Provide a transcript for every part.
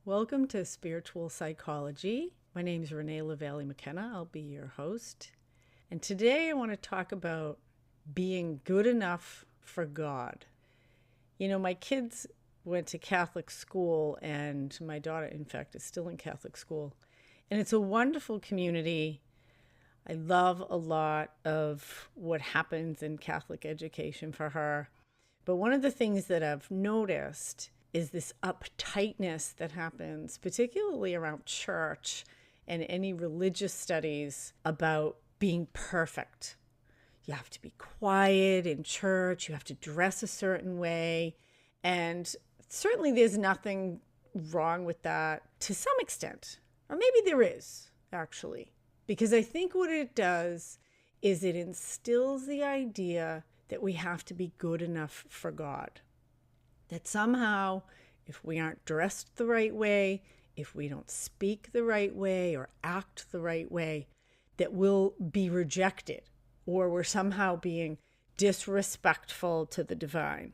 Welcome to Spiritual Psychology. My name is Renee McKenna. I'll be your host. And today I want to talk about being good enough for God. You know, my kids went to Catholic school, and my daughter, in fact, is still in Catholic school. And it's a wonderful community. I love a lot of what happens in Catholic education for her. But one of the things that I've noticed is this uptightness that happens, particularly around church and any religious studies about being perfect. You have to be quiet in church, you have to dress a certain way, and certainly there's nothing wrong with that to some extent, or maybe there is, actually, because I think what it does is it instills the idea that we have to be good enough for God. That somehow, if we aren't dressed the right way, if we don't speak the right way or act the right way, that we'll be rejected or we're somehow being disrespectful to the divine.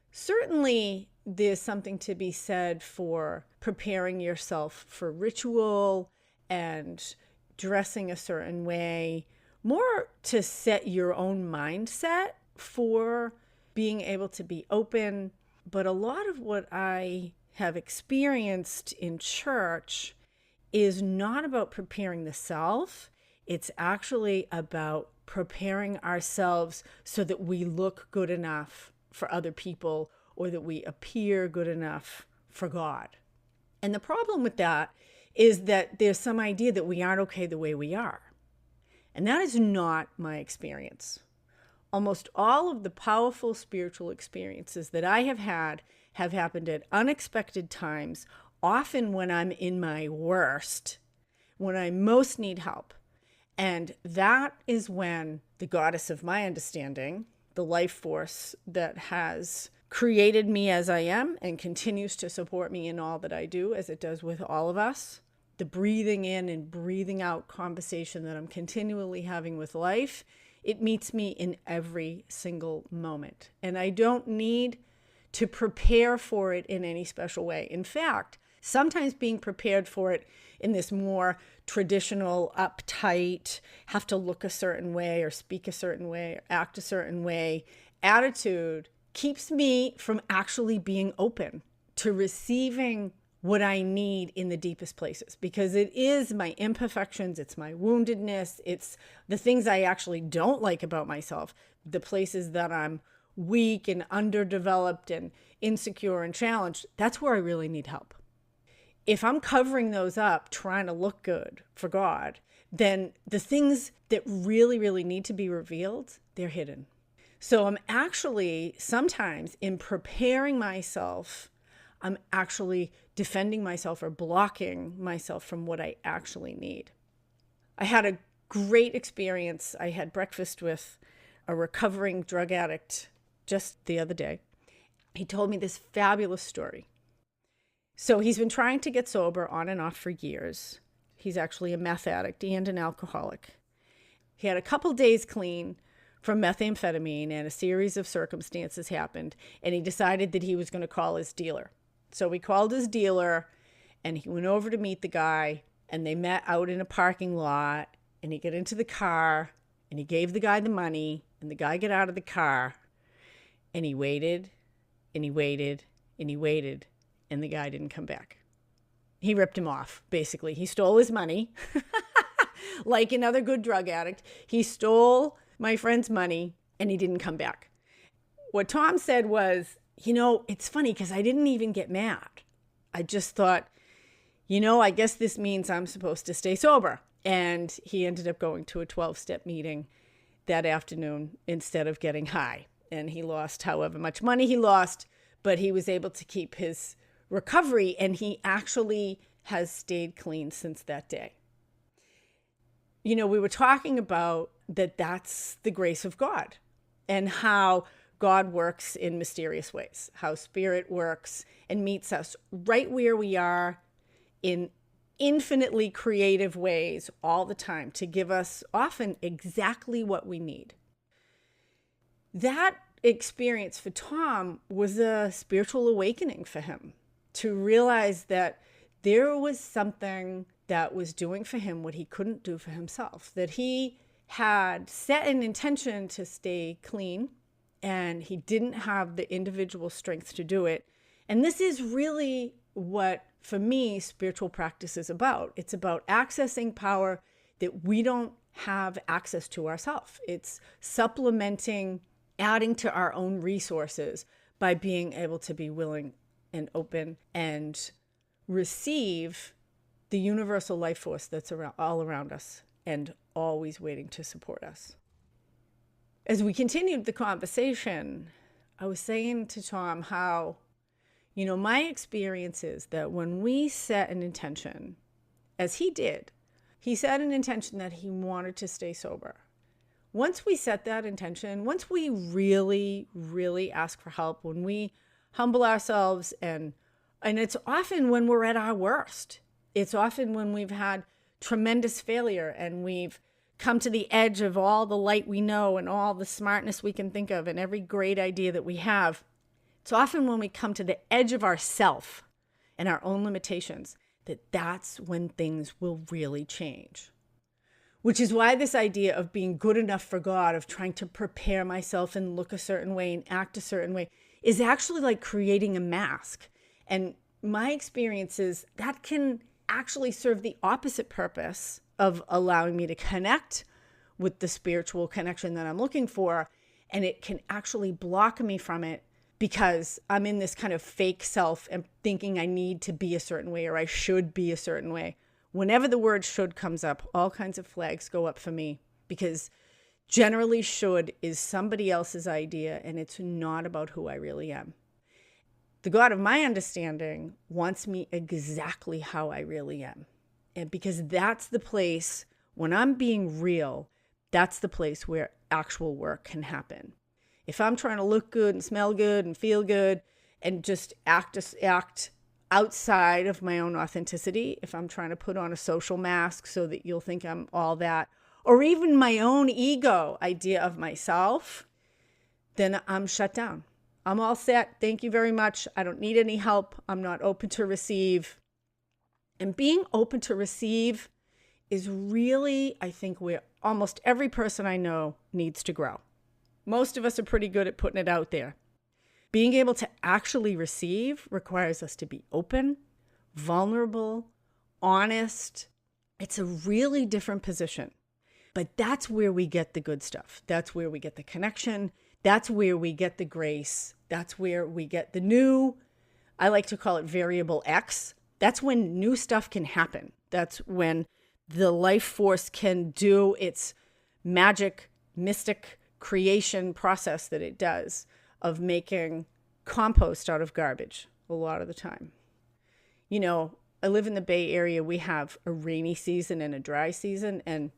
Certainly, there's something to be said for preparing yourself for ritual and dressing a certain way, more to set your own mindset for being able to be open. But a lot of what I have experienced in church is not about preparing the self. It's actually about preparing ourselves so that we look good enough for other people or that we appear good enough for God. And the problem with that is that there's some idea that we aren't okay the way we are. And that is not my experience. Almost all of the powerful spiritual experiences that I have had have happened at unexpected times, often when I'm in my worst, when I most need help. And that is when the goddess of my understanding, the life force that has created me as I am and continues to support me in all that I do, as it does with all of us, the breathing in and breathing out conversation that I'm continually having with life, it meets me in every single moment. And I don't need to prepare for it in any special way. In fact, sometimes being prepared for it in this more traditional, uptight, have to look a certain way or speak a certain way or act a certain way attitude keeps me from actually being open to receiving what I need in the deepest places, because it is my imperfections, it's my woundedness, it's the things I actually don't like about myself, the places that I'm weak and underdeveloped and insecure and challenged. That's where I really need help. If I'm covering those up, trying to look good for God, then the things that really, really need to be revealed, they're hidden. So I'm actually sometimes in preparing myself, I'm actually defending myself or blocking myself from what I actually need. I had a great experience. I had breakfast with a recovering drug addict just the other day. He told me this fabulous story. So he's been trying to get sober on and off for years. He's actually a meth addict and an alcoholic. He had a couple days clean from methamphetamine, and a series of circumstances happened, and he decided that he was going to call his dealer. So he called his dealer, and he went over to meet the guy, and they met out in a parking lot, and he got into the car, and he gave the guy the money, and the guy got out of the car, and he waited, and he waited, and he waited, and the guy didn't come back. He ripped him off, basically. He stole his money. Like another good drug addict, he stole my friend's money, and he didn't come back. What Tom said was, it's funny because I didn't even get mad. I just thought, I guess this means I'm supposed to stay sober. And he ended up going to a 12-step meeting that afternoon instead of getting high. And he lost however much money he lost, but he was able to keep his recovery, and he actually has stayed clean since that day. We were talking about that's the grace of God and how God works in mysterious ways, how spirit works and meets us right where we are in infinitely creative ways all the time to give us often exactly what we need. That experience for Tom was a spiritual awakening for him, to realize that there was something that was doing for him what he couldn't do for himself, that he had set an intention to stay clean and he didn't have the individual strength to do it. And this is really what, for me, spiritual practice is about. It's about accessing power that we don't have access to ourselves. It's supplementing, adding to our own resources by being able to be willing and open and receive the universal life force that's all around us and always waiting to support us. As we continued the conversation, I was saying to Tom how, my experience is that when we set an intention, as he did, he set an intention that he wanted to stay sober. Once we set that intention, once we really, really ask for help, when we humble ourselves, and it's often when we're at our worst. It's often when we've had tremendous failure and we've come to the edge of all the light we know and all the smartness we can think of and every great idea that we have. It's often when we come to the edge of ourself and our own limitations that's when things will really change. Which is why this idea of being good enough for God, of trying to prepare myself and look a certain way and act a certain way, is actually like creating a mask. And my experience is that can actually serve the opposite purpose of allowing me to connect with the spiritual connection that I'm looking for. And it can actually block me from it because I'm in this kind of fake self and thinking I need to be a certain way or I should be a certain way. Whenever the word should comes up, all kinds of flags go up for me because generally should is somebody else's idea and it's not about who I really am. The God of my understanding wants me exactly how I really am. And because that's the place, when I'm being real, that's the place where actual work can happen. If I'm trying to look good and smell good and feel good and just act outside of my own authenticity, if I'm trying to put on a social mask so that you'll think I'm all that, or even my own ego idea of myself, then I'm shut down. I'm all set. Thank you very much. I don't need any help. I'm not open to receive. And being open to receive is really, I think, where almost every person I know needs to grow. Most of us are pretty good at putting it out there. Being able to actually receive requires us to be open, vulnerable, honest. It's a really different position. But that's where we get the good stuff. That's where we get the connection. That's where we get the grace. That's where we get the new, I like to call it variable X. That's when new stuff can happen. That's when the life force can do its magic, mystic creation process that it does of making compost out of garbage a lot of the time. I live in the Bay Area. We have a rainy season and a dry season, and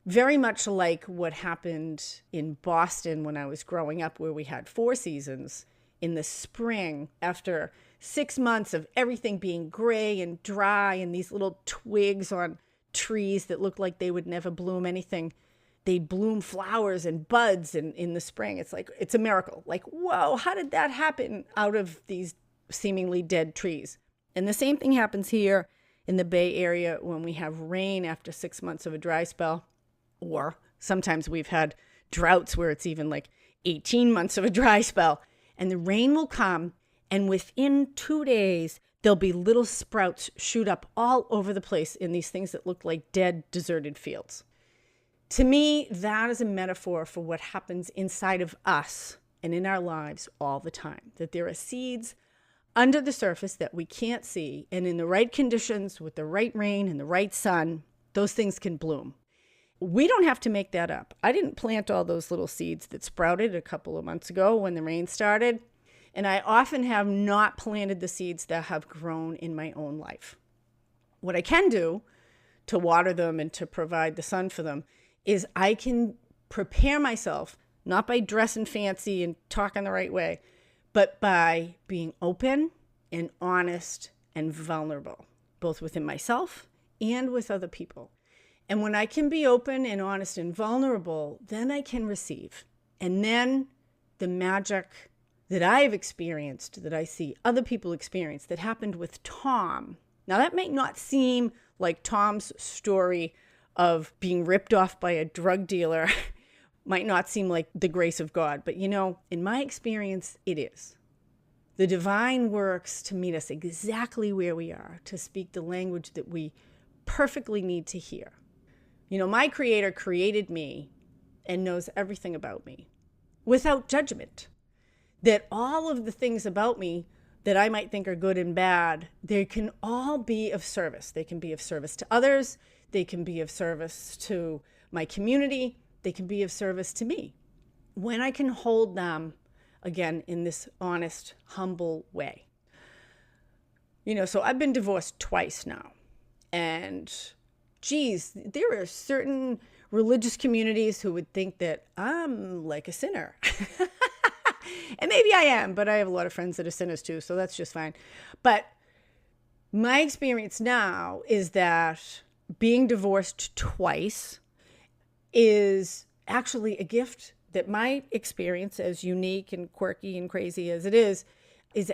very much like what happened in Boston when I was growing up, where we had 4 seasons. In the spring, after 6 months of everything being gray and dry and these little twigs on trees that looked like they would never bloom anything, they bloom flowers and buds in the spring. It's like, it's a miracle. Like, whoa, how did that happen out of these seemingly dead trees? And the same thing happens here in the Bay Area when we have rain after 6 months of a dry spell. Or sometimes we've had droughts where it's even like 18 months of a dry spell. And the rain will come, and within 2 days, there'll be little sprouts shoot up all over the place in these things that look like dead, deserted fields. To me, that is a metaphor for what happens inside of us and in our lives all the time. That there are seeds under the surface that we can't see, and in the right conditions, with the right rain and the right sun, those things can bloom. We don't have to make that up. I didn't plant all those little seeds that sprouted a couple of months ago when the rain started, and I often have not planted the seeds that have grown in my own life. What I can do to water them and to provide the sun for them is I can prepare myself, not by dressing fancy and talking the right way, but by being open and honest and vulnerable, both within myself and with other people. And when I can be open and honest and vulnerable, then I can receive. And then the magic that I have experienced, that I see other people experience, that happened with Tom, Now, that may not seem like Tom's story of being ripped off by a drug dealer might not seem like the grace of God, but in my experience, it is. The divine works to meet us exactly where we are, to speak the language that we perfectly need to hear. My Creator created me and knows everything about me without judgment. That all of the things about me that I might think are good and bad, they can all be of service. They can be of service to others. They can be of service to my community. They can be of service to me when I can hold them, again, in this honest, humble way. So I've been divorced twice now. And geez, there are certain religious communities who would think that I'm like a sinner. And maybe I am, but I have a lot of friends that are sinners too, so that's just fine. But my experience now is that being divorced twice is actually a gift that my experience, as unique and quirky and crazy as it is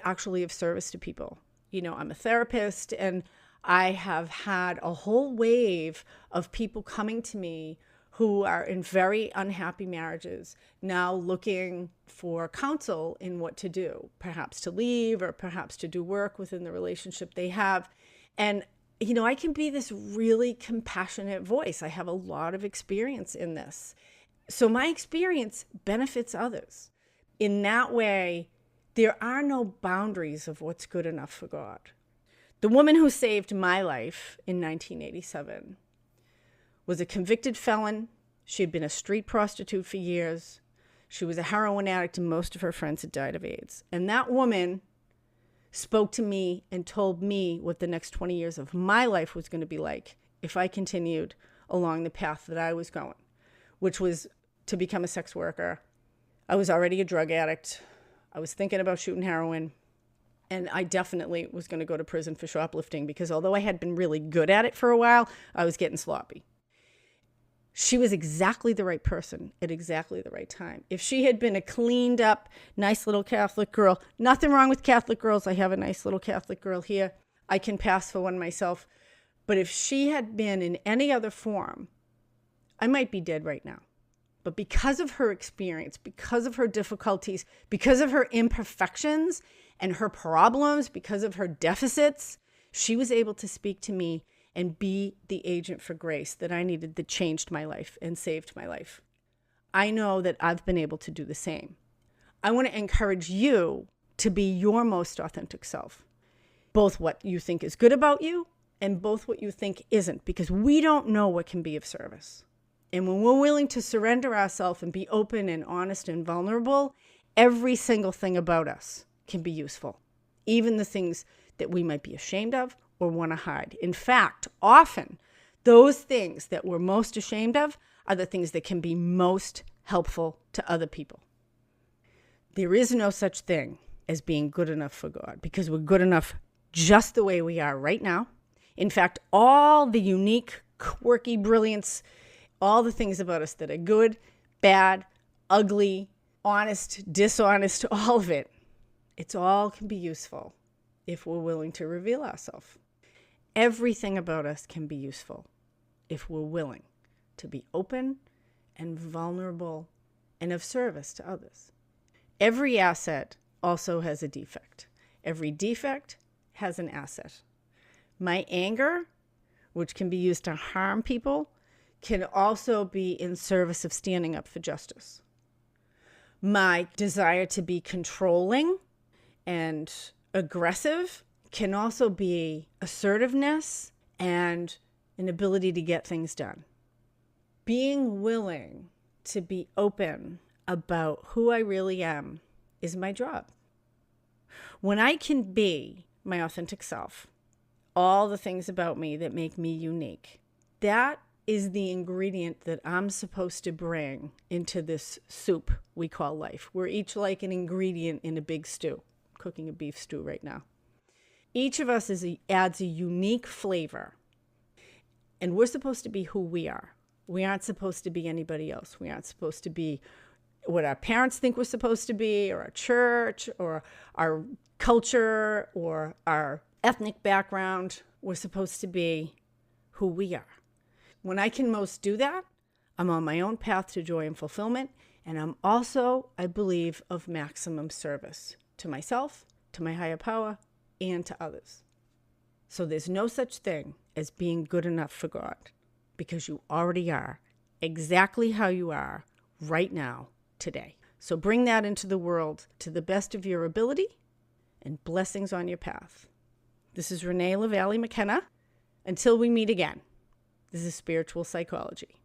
actually of service to people. I'm a therapist, and I have had a whole wave of people coming to me who are in very unhappy marriages, now looking for counsel in what to do, perhaps to leave or perhaps to do work within the relationship they have. And, I can be this really compassionate voice. I have a lot of experience in this. So my experience benefits others. In that way, there are no boundaries of what's good enough for God. The woman who saved my life in 1987 was a convicted felon. She had been a street prostitute for years. She was a heroin addict, and most of her friends had died of AIDS. And that woman spoke to me and told me what the next 20 years of my life was going to be like if I continued along the path that I was going, which was to become a sex worker. I was already a drug addict. I was thinking about shooting heroin. And I definitely was going to go to prison for shoplifting because although I had been really good at it for a while, I was getting sloppy. She was exactly the right person at exactly the right time. If she had been a cleaned up, nice little Catholic girl, nothing wrong with Catholic girls. I have a nice little Catholic girl here. I can pass for one myself. But if she had been in any other form, I might be dead right now. But because of her experience, because of her difficulties, because of her imperfections and her problems, because of her deficits, she was able to speak to me and be the agent for grace that I needed, that changed my life and saved my life. I know that I've been able to do the same. I want to encourage you to be your most authentic self, both what you think is good about you and both what you think isn't, because we don't know what can be of service. And when we're willing to surrender ourselves and be open and honest and vulnerable, every single thing about us can be useful, even the things that we might be ashamed of or want to hide. In fact, often those things that we're most ashamed of are the things that can be most helpful to other people. There is no such thing as being good enough for God, because we're good enough just the way we are right now. In fact, all the unique, quirky brilliance, all the things about us that are good, bad, ugly, honest, dishonest, all of it, it's all can be useful if we're willing to reveal ourselves. Everything about us can be useful if we're willing to be open and vulnerable and of service to others. Every asset also has a defect. Every defect has an asset. My anger, which can be used to harm people, can also be in service of standing up for justice. My desire to be controlling and aggressive can also be assertiveness and an ability to get things done. Being willing to be open about who I really am is my job. When I can be my authentic self, all the things about me that make me unique, that is the ingredient that I'm supposed to bring into this soup we call life. We're each like an ingredient in a big stew. I'm cooking a beef stew right now. Each of us adds a unique flavor, and we're supposed to be who we are. We aren't supposed to be anybody else. We aren't supposed to be what our parents think we're supposed to be, or our church, or our culture, or our ethnic background. We're supposed to be who we are. When I can most do that, I'm on my own path to joy and fulfillment, and I'm also, I believe, of maximum service to myself, to my higher power, and to others. So there's no such thing as being good enough for God, because you already are exactly how you are right now, today. So bring that into the world to the best of your ability, and blessings on your path. This is Renee McKenna. Until we meet again, this is Spiritual Psychology.